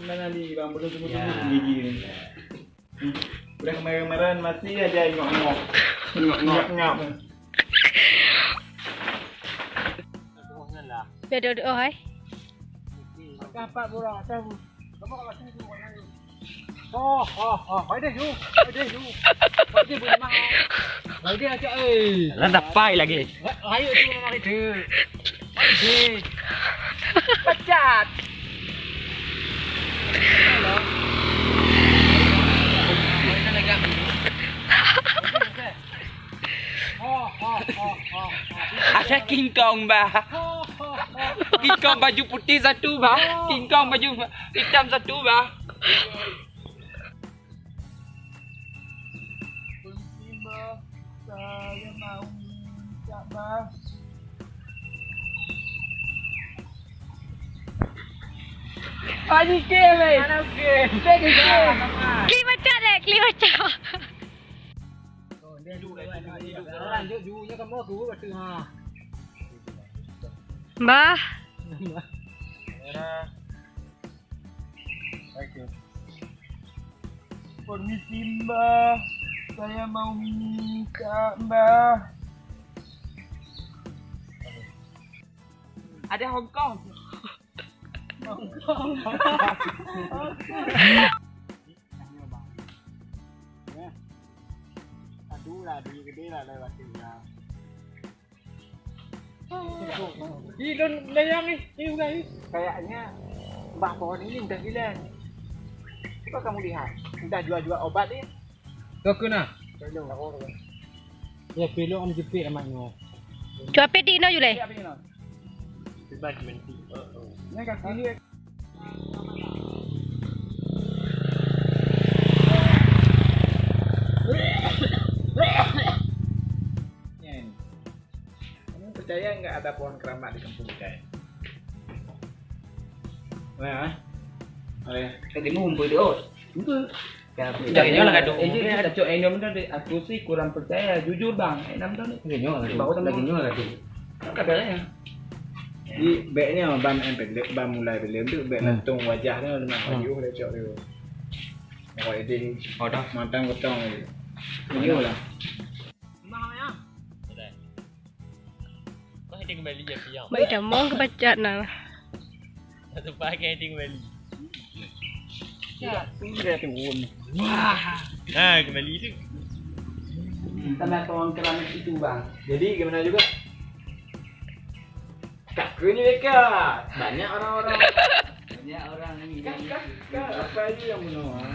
Mana ni bang belum tunggu gigi ni. Udah kemarin-kemarin masih aja ngok-ngok. Ngok-ngok. Biar duduk hai. Kapak borak tahu. Kamu kalau sini tu orang lain. Hỏi đây du. Hỏi dia boleh mahal. Hỏi dia aja Lah dapai lagi. Ayo tu mari tu. Hỏi pecat. Halo. Mana lagi? Ada King Kong bah. King Kong baju putih satu bah. King Kong baju hitam satu bah. Saya mau minta bah. Ani ke weh? Mana ke? Kli macam leh, kli macam. Dia duduk lanjut junya kamu aku betul ha. Mbah. Okey. Permisi Mbah. Saya mau minta Mbah. Ada Hong Kong. Aduh lah, duit gede lah lewat sini lah. Ih, don layang ni. Ini bukan ni. Kayaknya Mbak pohon ini udah hilang. Coba kamu lihat. Udah jual-jual obat ni. Kau kena? Belum. Ya, pelok om jepit amatnya. Cuba pedi no jule. Apa ni no? Sebab menti. Ni kaki ni. Percaya nggak ada pohon keramat di kampung kita? Nah, Tadi ngumpul tu. betul. Jangan lah gaduh. Ada cok ini benar deh. Aku sih kurang percaya, jujur bang. 6 tahun ni. Lagi nyola tu. Katanya. Di baiknya bam bam mulai belum tu baik lantung wajahnya memang ayuh dah cok tu. Awak ini dah matang gotong ni. Nyola. Mahal ya. Kau heading kembali ya siang. Baik dah mau kebacat nah. Satu pakai heading kembali. Ya, sudah turun. Wah. Ah, kembali tu. Tanah pohon keramat itu bang. Jadi gimana juga? Kak ini dekat. Banyak orang-orang. Banyak orang ini. Kak, apa aja yang menolak?